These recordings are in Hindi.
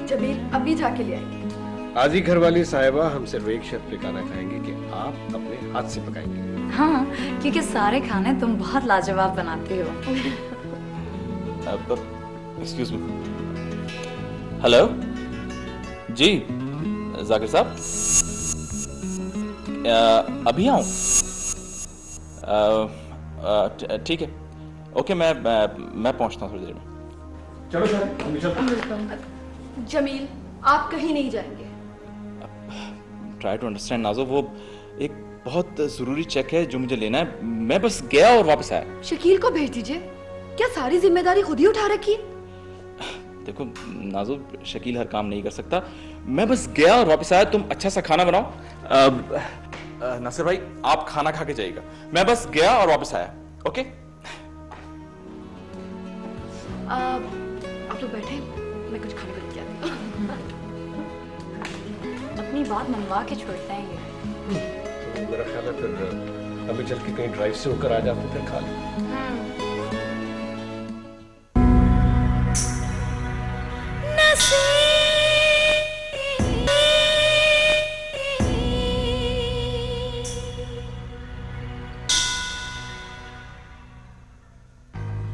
जमील अभी जाके ले आएंगे। आज ही घरवाली साहिबा हम सिर्फ एक शर्त पे खाना खाएंगे कि आप अपने हाथ से पकाएंगे। हाँ, क्योंकि सारे खाने तुम बहुत लाजवाब बनाते हो। Excuse me. हेलो जी, जाकिर साहब अभी आऊं? ठीक है, ओके, मैं पहुंचता हूँ थोड़ी देर में। चलो सर, हम चलते हैं। जमील आप कहीं नहीं जाएंगे। ट्राई टू अंडरस्टैंड नाज़ो, वो एक बहुत ज़रूरी चेक है जो मुझे लेना है। मैं बस गया और वापस आया। शकील को भेज दीजिए। क्या सारी जिम्मेदारी खुद ही उठा रखी? देखो नाज़ो, शकील हर काम नहीं कर सकता। मैं बस गया और वापस आया। तुम अच्छा सा खाना बनाओ। नासिर भाई, आप खाना खा के जाइएगा। मैं बस गया और वापस आया। ओके, आप लोग बैठे, मैं कुछ खाने को लेके आती हूँ। अपनी बात मनवा के छोड़ते हैं ये। मेरा ख्याल है फिर अभी चल के कहीं ड्राइव से होकर आ जाते फिर खा लें।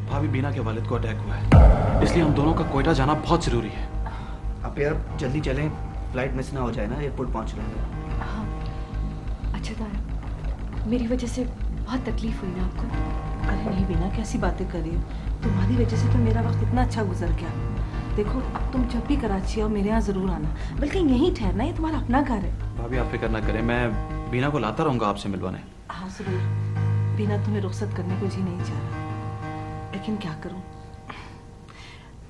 भाभी, बीना के वालिद को अटैक हुआ है, इसलिए हम दोनों का कोयटा जाना बहुत जरूरी है। आप यार जल्दी चलें, फ्लाइट मिस ना हो जाए ना, एयरपोर्ट पहुंच रहे हैं। हाँ, अच्छा था, मेरी वजह से बहुत तकलीफ हुई ना आपको? अरे नहीं बीना, कैसी बातें कर रही हो? तुम्हारी वजह से तो मेरा वक्त इतना अच्छा गुजर गया। देखो, अब तुम जब भी कराची आओ मेरे यहाँ जरूर आना, बल्कि यहीं ठहरना, ये तुम्हारा अपना घर है। भाभी आप फिक्र ना करें, मैं बीना को लाता रहूंगा आपसे मिलवाने। हाँ जरूर। बीना तुम्हें रुखसत करने को जी नहीं चाह रहा, लेकिन क्या करूँ।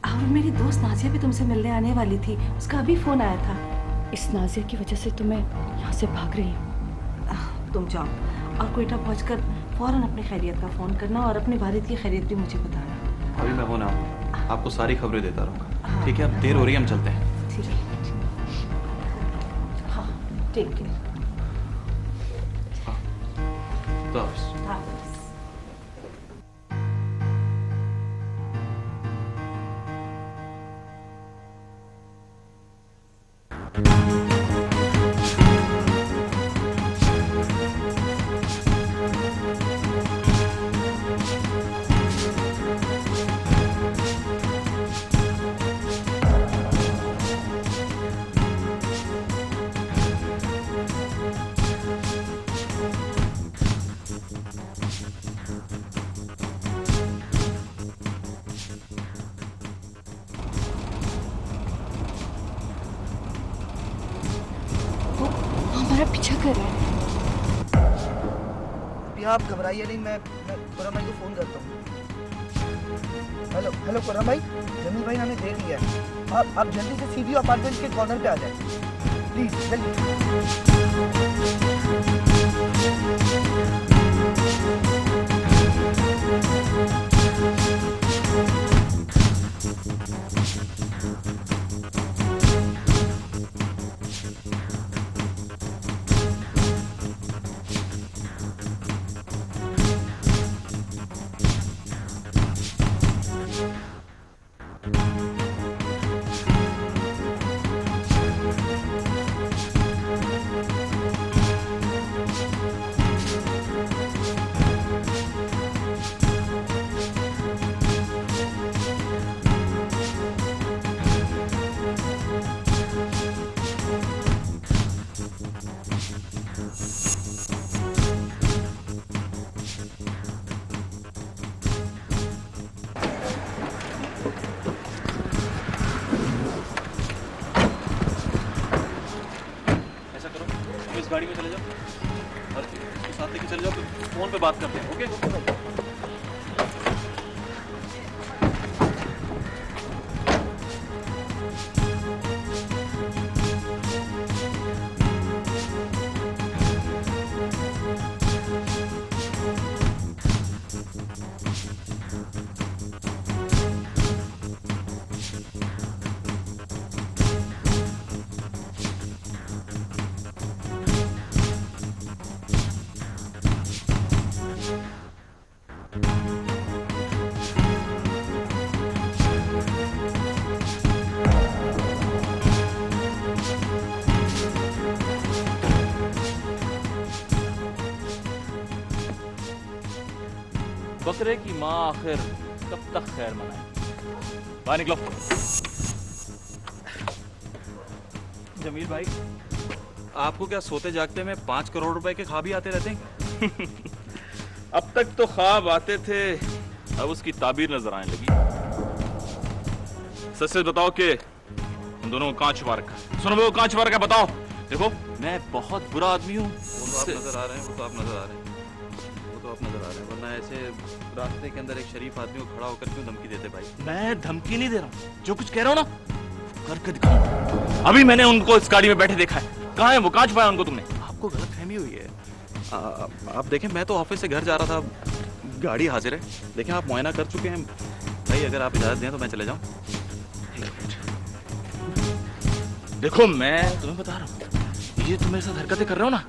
और मेरी दोस्त नाजिया भी तुमसे मिलने आने वाली थी, उसका अभी फोन आया था। इस नाजिया की वजह से तो मैं यहाँ से भाग रही हूँ। तुम जाओ और कोयटा पहुंचकर फौरन अपनी खैरियत का फोन करना और अपने वालिद की खैरियत भी मुझे बताना। अभी मैं होना आपको सारी खबरें देता रहूंगा। ठीक है, अब देर हो रही है, हम चलते हैं। ठीक है। हाँ ठीक है। तो हाफिज़। पीछा कर रहा है। आप घबराइए नहीं, मैं खुर्रम भाई को फोन करता हूँ। हेलो खुर्रम भाई, जमील भाई हमें देख लिया है। आप जल्दी से सीधी अपार्टमेंट के कॉर्नर पे आ जाए प्लीज, जल्दी। गाड़ी में चले जाओ और उसके साथ लेके चले जाओ, फोन पे बात करते हैं। ओके बकरे की माँ आखिर कब तक खैर मनाए। बाहर निकलो। जमील भाई, आपको क्या सोते जागते में 5 करोड़ रुपए के ख्वाब ही आते रहते हैं? अब तक तो ख्वाब आते थे, अब उसकी ताबीर नजर आने लगी। सच सच बताओ कि उन दोनों को कहाँ छुपा रखा है? सुनो, वो कहाँ छुपा रखा है बताओ। देखो, मैं बहुत बुरा आदमी हूँ। वो तो आप नजर आ रहे हैं, वो तो आप नजर आ रहे हैं, वो तो आप नजर आ रहे हैं, वरना ऐसे रास्ते के अंदर एक शरीफ आदमी को खड़ा होकर क्यों धमकी देते भाई? मैं धमकी नहीं दे रहा हूँ, जो कुछ कह रहा हूँ ना करके दिखाऊंगा। अभी मैंने उनको इस गाड़ी में बैठे देखा है। कहाँ है वो? कहाँ छुपाया उनको तुमने? आपको गलतफहमी हुई है। आप देखें, मैं तो ऑफिस से घर जा रहा था, गाड़ी हाजिर है। देखें, आप मुआयना कर चुके हैं भाई। अगर आप इजाजत दें तो मैं चले जाऊं। देखो, मैं तुम्हें बता रहा हूँ, ये तुम मेरे साथ हरकतें कर रहे हो ना,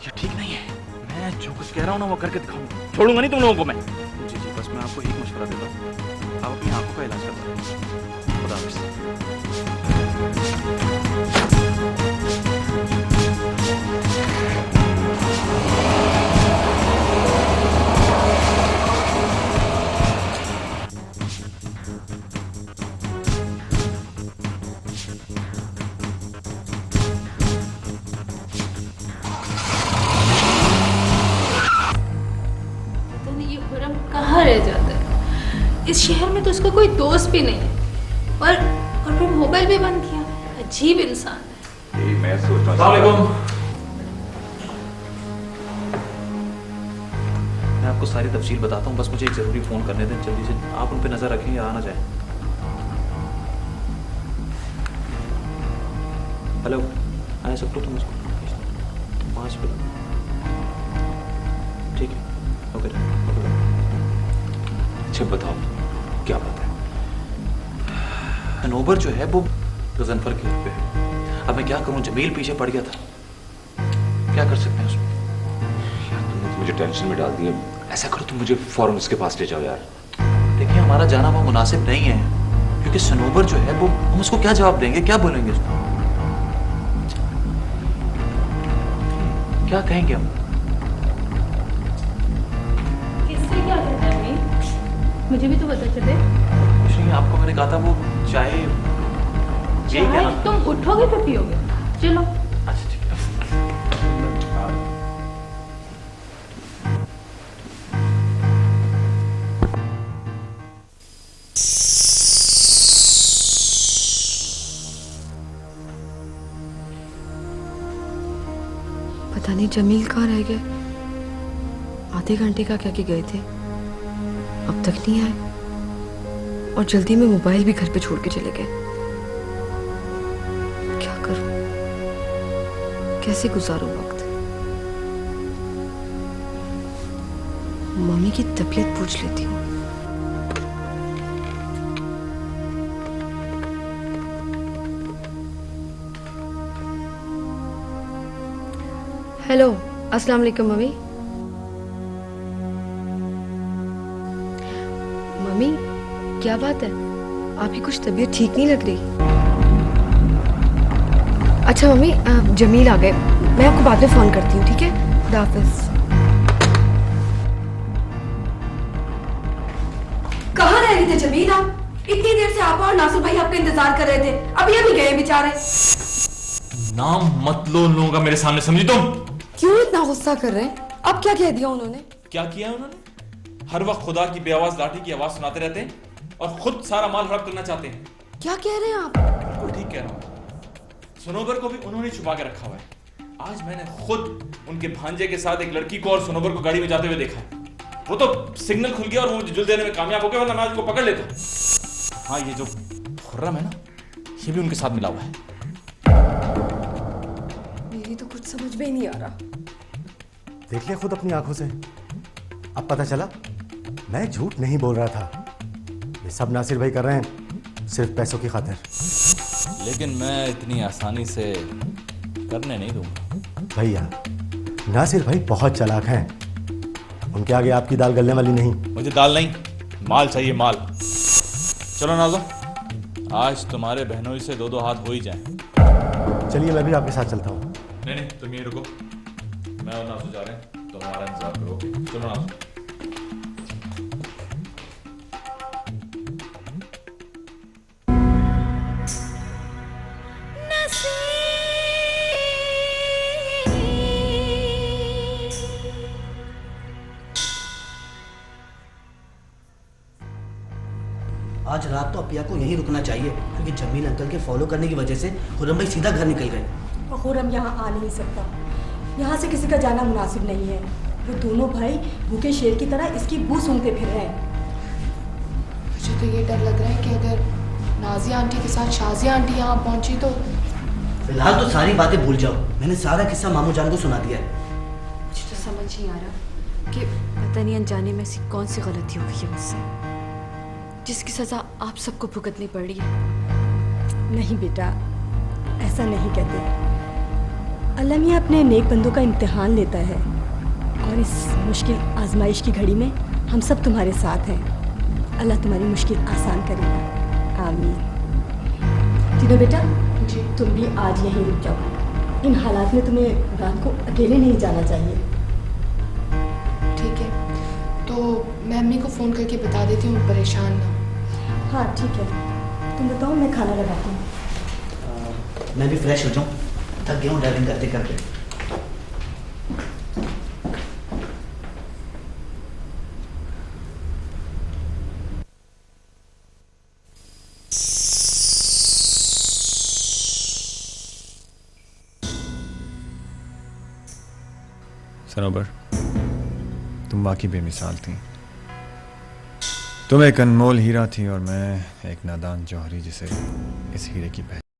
ये ठीक नहीं है। मैं जो कुछ कह रहा हूँ ना वो करके दिखाऊंगा। छोड़ूंगा नहीं तुम लोगों को मैं। जी जी, बस मैं आपको एक मशवरा देता हूँ, आप अपनी आंखों का इलाज करवाएं। खुदा हाफिज़। पता नहीं ये खुरम कहाँ रह जाता है। इस शहर में तो उसका कोई दोस्त भी नहीं है, और फिर मोबाइल भी बंद किया। अजीब इंसान है। मैं सोच रहा हूँ। मैं आपको सारी तफसील बताता हूँ, बस मुझे एक ज़रूरी फ़ोन करने दें जल्दी से। आप उन पर नज़र रखें या आ ना जाए। हेलो, आया सकते हो तुम उसको 5 मिनट? ठीक है, ओके। अच्छा बताओ, क्या बात है? हनोवर जो है वो गजनफर के घर पे है। अब मैं क्या करूँ, जमील पीछे पड़ गया था। क्या कर सकते हैं उसमें? यार तुमने तो मुझे टेंशन में डाल दिया। ऐसा करो तुम मुझे फौरन उसके पास ले जाओ यार। देखिए, हमारा जाना वहाँ मुनासिब नहीं है, क्योंकि सनोवर जो है वो, हम उसको क्या जवाब देंगे, क्या बोलेंगे उसको? क्या कहेंगे हम? किससे क्या कहते हैं अम्मी? मुझे भी तो पता चले। कुछ नहीं, आपको मैंने कहा था वो चाय यही क्या ना? तुम उठोगे तो पियोगे। चलो। अच्छा ठीक है। पता नहीं जमील कहाँ रह गए। आधे घंटे का क्या कि गए थे, अब तक नहीं आए, और जल्दी में मोबाइल भी घर पे छोड़ के चले गए। क्या करूं, कैसे गुजारूं वक्त? मम्मी की तबीयत पूछ लेती हूँ। हेलो, अस्सलाम वालेकुम मम्मी। मम्मी, क्या बात है? आपकी कुछ तबीयत ठीक नहीं लग रही। अच्छा मम्मी, जमील आ गए, मैं आपको बाद में फोन करती हूँ, ठीक है? खुदा हाफिज। कहाँ रह रहे थे जमील आप? इतनी देर से आप और नासुर भाई आपका इंतजार कर रहे थे, अभी अभी गए बेचारे। नाम मत लो उन लोगों का मेरे सामने, समझी तुम? क्यों इतना गुस्सा कर रहे हैं? अब क्या कह दिया उन्होंने? क्या किया है उन्होंने? हर वक्त खुदा की बेआवाज लाठी की आवाज सुनाते रहते हैं और खुद सारा माल हड़प करना चाहते हैं। क्या कह रहे हैं आप? बिल्कुल ठीक कह रहा हूँ। सनोबर को भी उन्होंने छुपा के रखा हुआ है। आज मैंने खुद उनके भांजे के साथ एक लड़की को और सनोबर को गाड़ी में जाते हुए देखा है। वो तो सिग्नल खुल गया और वो मुझे जुल देने में कामयाब हो गया, वरना मैं उसको पकड़ लेता। हाँ, ये जो खुर्रम है ना, ये भी उनके साथ मिला हुआ है। मेरी तो कुछ समझ में ही नहीं आ रहा। देख लिया खुद अपनी आंखों से, अब पता चला मैं झूठ नहीं बोल रहा था। ये सब नासिर भाई कर रहे हैं सिर्फ पैसों की खातिर। लेकिन मैं इतनी आसानी से करने नहीं दूंगा। भैया, नासिर भाई बहुत चालाक हैं, उनके आगे आपकी दाल गलने वाली नहीं। मुझे दाल नहीं, माल चाहिए, माल। चलो नाज़ो, आज तुम्हारे बहनोई से 2-2 हाथ हो ही जाएं। चलिए मैं भी आपके साथ चलता हूँ। नहीं, तुम यहीं रुको, मैं और नाज़ो जा रहे हैं, तुम हमारा इंतजार करो। चलो नाज़ो। आज रात तो अपिया को यहीं रुकना चाहिए, क्योंकि जमील अंकल के फॉलो करने की वजह से खुर्रम भाई सीधा घर निकल गए। खुर्रम यहाँ आ नहीं सकता, यहाँ से किसी का जाना मुनासिब नहीं है। वो दोनों भाई भूखे शेर की तरह इसकी बू सूंघते फिर रहे हैं। मुझे तो ये डर लग रहा है कि अगर नाजिया आंटी के साथ शाजिया आंटी यहाँ पहुंची तो। फिलहाल तो सारी बातें भूल जाओ, मैंने सारा किस्सा मामू जान को सुना दिया है। मुझे तो समझ नहीं आ रहा कि पता नहीं अनजाने में ऐसी कौन सी गलती हो गई है मुझसे, जिसकी सजा आप सबको भुगतनी पड़ रही है। नहीं बेटा, ऐसा नहीं कहते। अल्लाह मियाँ अपने नेक बंदों का इम्तिहान लेता है, और इस मुश्किल आजमाइश की घड़ी में हम सब तुम्हारे साथ हैं। अल्लाह तुम्हारी मुश्किल आसान करेगा, आमीन। तीनों बेटा जी, तुम भी आज यहीं रुक जाओ। इन हालात में तुम्हें रात को अकेले नहीं जाना चाहिए। ठीक है, तो मैं अम्मी को फ़ोन करके बता देती हूँ, परेशान ना। हाँ ठीक है, तुम बताओ, मैं खाना लगाती हूँ। मैं भी फ्रेश हो जाऊँ, थक गया हूँ ड्राइविंग करते करते। सनोबर, तुम वाकई बेमिसाल थी। तुम एक अनमोल हीरा थी और मैं एक नादान जौहरी जिसे इस हीरे की पहचान